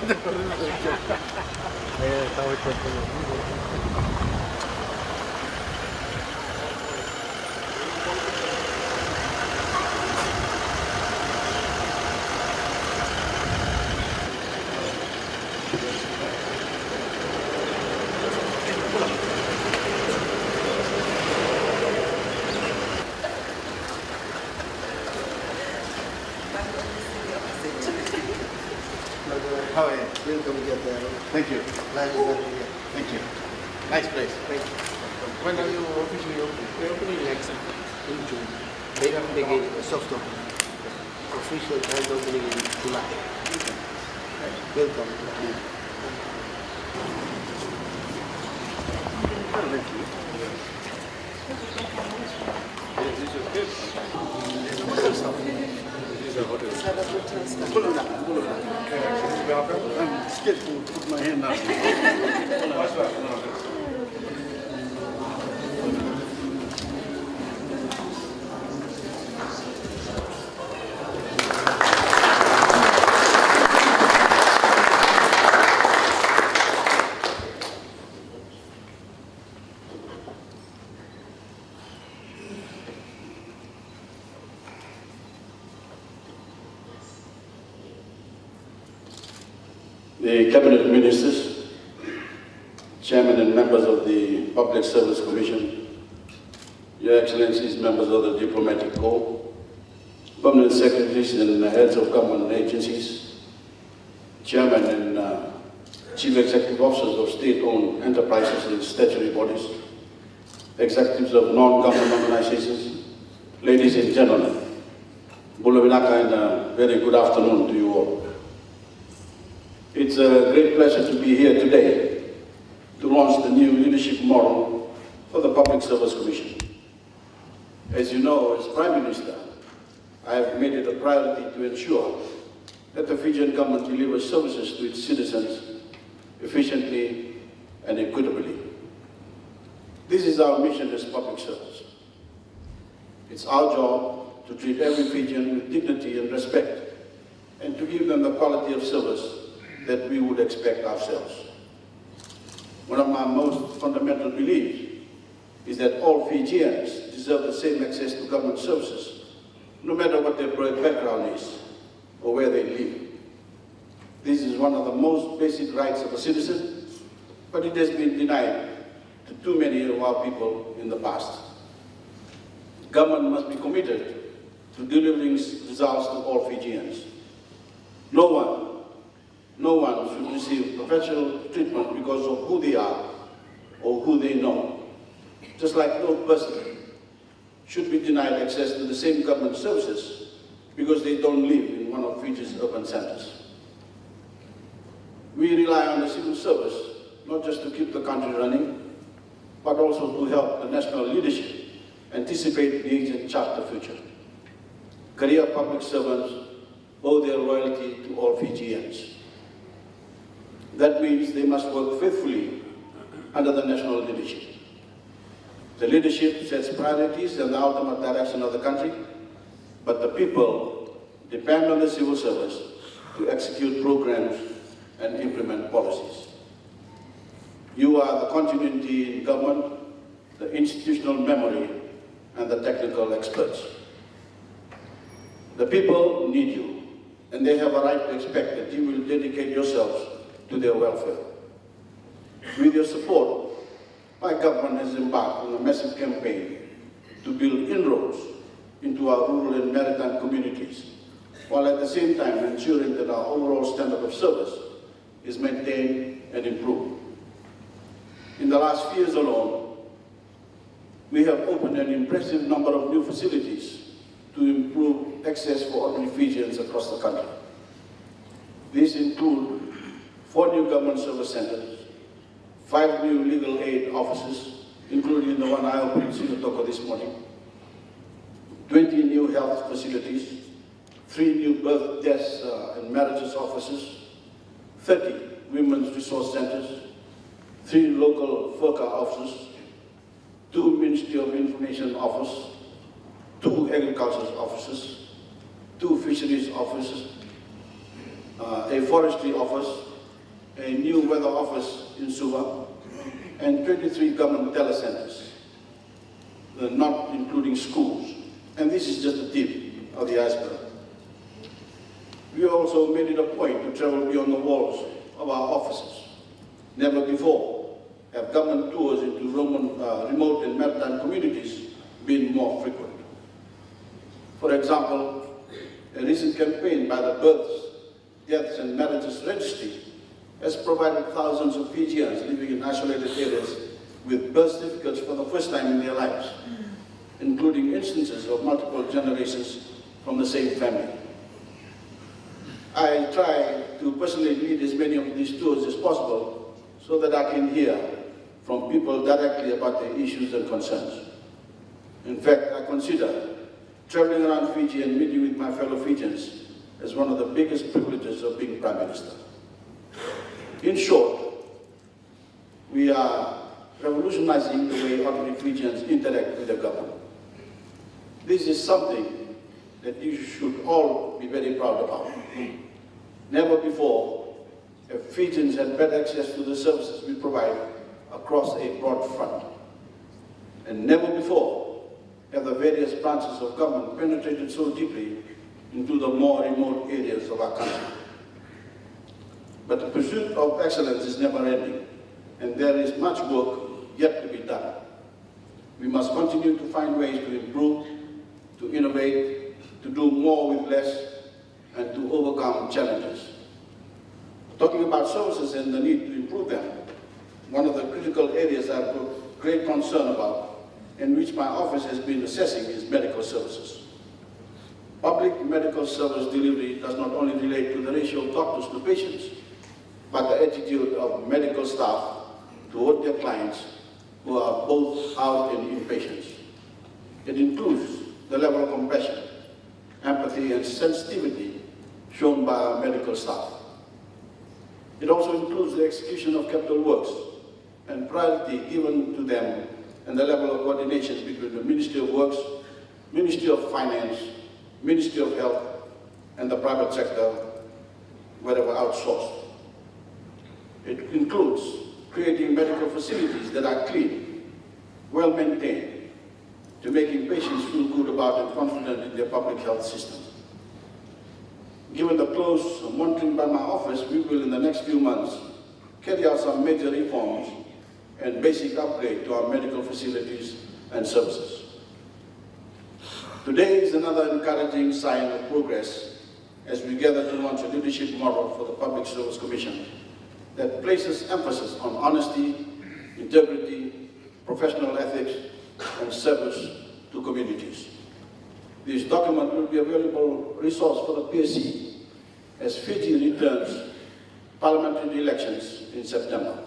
How are you? Welcome to Japan. Thank you. Nice to have you here. Thank you. Nice place. Thank you. When are you officially opening? We're opening next in June. They have the gate, soft opening. Official grand opening in July. Welcome. I'm scared to put my hand up. The Cabinet Ministers, Chairman and members of the Public Service Commission, Your Excellencies, members of the Diplomatic Corps, Permanent Secretaries and heads of government agencies, Chairman and Chief Executive Officers of state-owned enterprises and statutory bodies, executives of non-government organizations, ladies and gentlemen, Bulavinaka, and a very good afternoon to you all. It's a great pleasure to be here today to launch the new leadership model for the Public Service Commission. As you know, as Prime Minister, I have made it a priority to ensure that the Fijian government delivers services to its citizens efficiently and equitably. This is our mission as public service. It's our job to treat every Fijian with dignity and respect and to give them the quality of service that we would expect ourselves. One of my most fundamental beliefs is that all Fijians deserve the same access to government services, no matter what their background is or where they live. This is one of the most basic rights of a citizen, but it has been denied to too many of our people in the past. Government must be committed to delivering results to all Fijians. No one should receive professional treatment because of who they are or who they know. Just like no person should be denied access to the same government services because they don't live in one of Fiji's urban centers. We rely on the civil service not just to keep the country running, but also to help the national leadership anticipate needs and chart the future. Career public servants owe their loyalty to all Fijians. That means they must work faithfully under the national leadership. The leadership sets priorities and the ultimate direction of the country, but the people depend on the civil service to execute programs and implement policies. You are the continuity in government, the institutional memory, and the technical experts. The people need you, and they have a right to expect that you will dedicate yourselves to their welfare. With your support, my government has embarked on a massive campaign to build inroads into our rural and maritime communities, while at the same time ensuring that our overall standard of service is maintained and improved. In the last few years alone, we have opened an impressive number of new facilities to improve access for ordinary Fijians across the country. These include 4 new government service centers, 5 new legal aid offices, including the one I opened in Singatoko this morning, 20 new health facilities, 3 new birth, deaths, and marriages offices, 30 women's resource centers, 3 local FERCA offices, 2 Ministry of Information offices, 2 agriculture offices, 2 fisheries offices, a forestry office, a new weather office in Suva, and 23 government telecenters, not including schools. And this is just the tip of the iceberg. We also made it a point to travel beyond the walls of our offices. Never before have government tours into remote and maritime communities been more frequent. For example, a recent campaign by the Births, Deaths and Marriages Registry has provided thousands of Fijians living in isolated areas with birth certificates for the first time in their lives, including instances of multiple generations from the same family. I try to personally lead as many of these tours as possible so that I can hear from people directly about their issues and concerns. In fact, I consider traveling around Fiji and meeting with my fellow Fijians as one of the biggest privileges of being Prime Minister. In short, we are revolutionizing the way ordinary Fijians interact with the government. This is something that you should all be very proud about. Never before have Fijians had better access to the services we provide across a broad front. And never before have the various branches of government penetrated so deeply into the more remote areas of our country. But the pursuit of excellence is never ending, and there is much work yet to be done. We must continue to find ways to improve, to innovate, to do more with less, and to overcome challenges. Talking about services and the need to improve them, one of the critical areas I have great concern about, and which my office has been assessing, is medical services. Public medical service delivery does not only relate to the ratio of doctors to patients, but the attitude of medical staff toward their clients who are both out and in patients. It includes the level of compassion, empathy, and sensitivity shown by our medical staff. It also includes the execution of capital works and priority given to them and the level of coordination between the Ministry of Works, Ministry of Finance, Ministry of Health, and the private sector, wherever outsourced. It includes creating medical facilities that are clean, well maintained, to making patients feel good about and confident in their public health system. Given the close monitoring by my office, we will in the next few months carry out some major reforms and basic upgrade to our medical facilities and services. Today is another encouraging sign of progress as we gather to launch a leadership model for the Public Service Commission that places emphasis on honesty, integrity, professional ethics, and service to communities. This document will be a valuable resource for the PSC as Fiji returns parliamentary elections in September.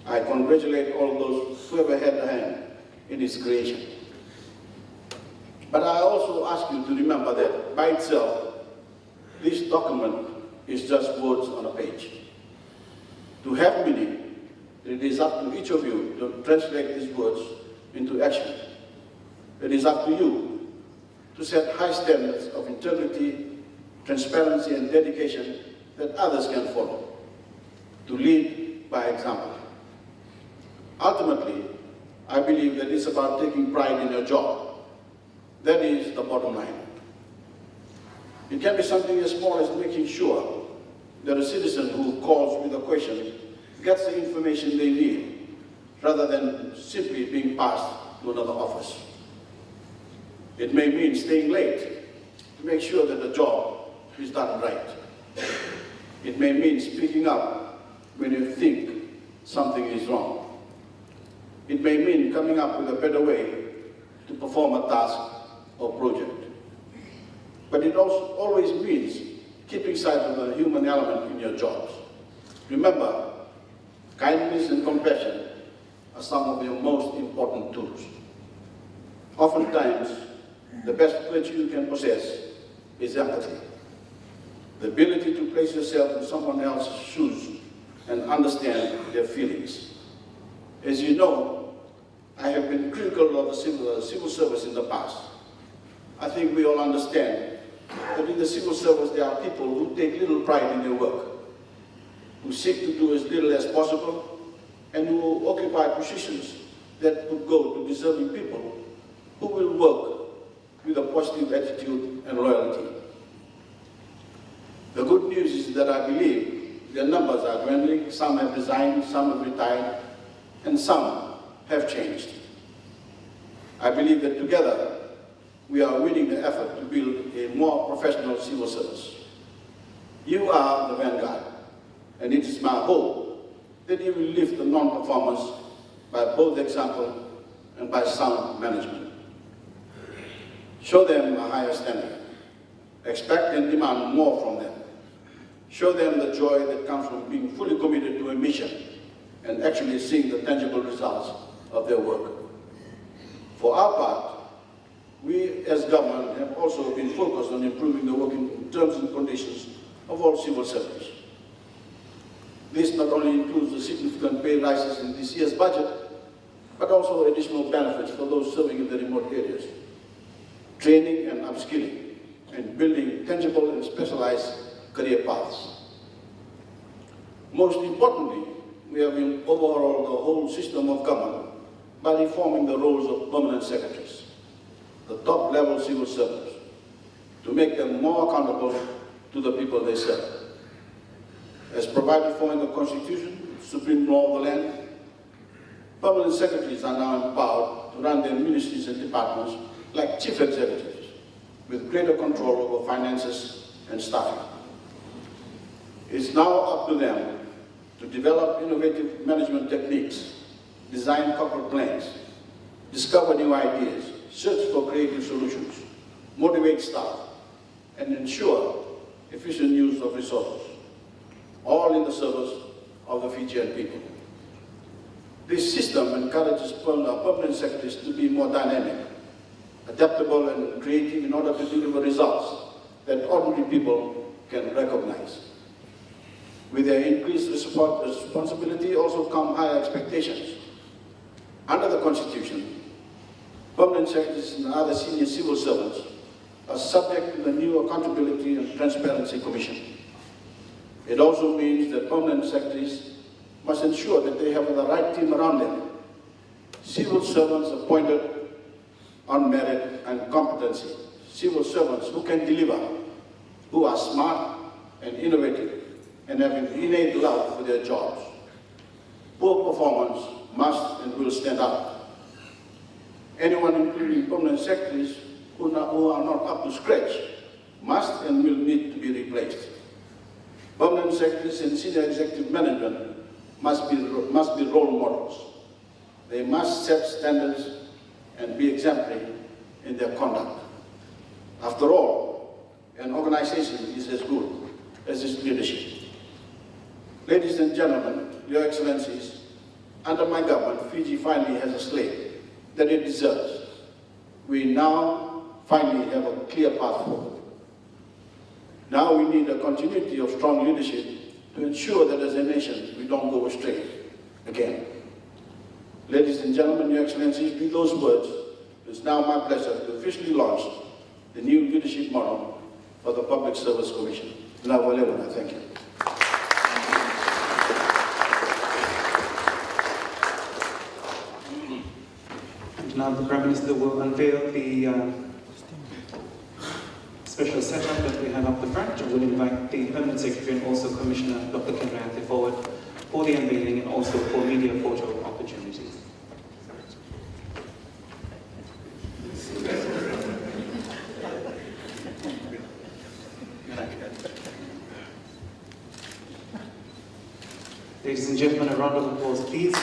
I congratulate all those who have had a hand in its creation. But I also ask you to remember that by itself, this document is just words on a page. To have meaning, it is up to each of you to translate these words into action. It is up to you to set high standards of integrity, transparency, and dedication that others can follow, to lead by example. Ultimately, I believe that it's about taking pride in your job. That is the bottom line. It can be something as small as making sure that a citizen who calls with a question gets the information they need, rather than simply being passed to another office. It may mean staying late to make sure that the job is done right. It may mean speaking up when you think something is wrong. It may mean coming up with a better way to perform a task or project. But it also always means keeping sight of the human element in your jobs. Remember, kindness and compassion are some of your most important tools. Oftentimes, the best virtue you can possess is empathy. The ability to place yourself in someone else's shoes and understand their feelings. As you know, I have been critical of the civil service in the past. I think we all understand that in the civil service there are people who take little pride in their work, who who seek to do as little as possible, and who occupy positions that could go to deserving people who will work with a positive attitude and loyalty. The good news is that I believe their numbers are dwindling. Some have resigned, some have retired, and some have changed. I believe that together we are winning the effort to build a more professional civil service. You are the vanguard, and it is my hope that you will lift the non-performers by both example and by sound management. Show them a higher standard. Expect and demand more from them. Show them the joy that comes from being fully committed to a mission and actually seeing the tangible results of their work. For our part, we as government have also been focused on improving the working terms and conditions of all civil servants. This not only includes the significant pay rises in this year's budget, but also additional benefits for those serving in the remote areas, training and upskilling, and building tangible and specialized career paths. Most importantly, we have overhauled the whole system of government by reforming the roles of permanent secretaries, the top-level civil servants, to make them more accountable to the people they serve. As provided for in the Constitution, supreme law of the land, permanent secretaries are now empowered to run their ministries and departments like chief executives, with greater control over finances and staffing. It's now up to them to develop innovative management techniques, design corporate plans, discover new ideas, search for creative solutions, motivate staff, and ensure efficient use of resources, all in the service of the Fijian people. This system encourages permanent secretaries to be more dynamic, adaptable, and creative in order to deliver results that ordinary people can recognize. With their increased responsibility also come higher expectations. Under the Constitution, permanent secretaries and other senior civil servants are subject to the new Accountability and Transparency Commission. It also means that permanent secretaries must ensure that they have the right team around them. Civil servants appointed on merit and competency. Civil servants who can deliver, who are smart and innovative, and have an innate love for their jobs. Poor performance must and will stand out. Anyone, including permanent secretaries, who are not up to scratch, must and will need to be replaced. Permanent secretaries and senior executive management must be role models. They must set standards and be exemplary in their conduct. After all, an organization is as good as its leadership. Ladies and gentlemen, Your Excellencies, under my government, Fiji finally has a slate that it deserves. We now finally have a clear path forward. Now we need a continuity of strong leadership to ensure that as a nation we don't go astray again. Ladies and gentlemen, Your Excellencies, with those words, it's now my pleasure to officially launch the new leadership model for the Public Service Commission. Thank you. Now the Prime Minister will unveil the special setup that we have up the front, and will invite the Permanent Secretary and also Commissioner Dr. Kenrathi forward for the unveiling and also for media photo opportunities. Ladies and gentlemen, a round of applause, please.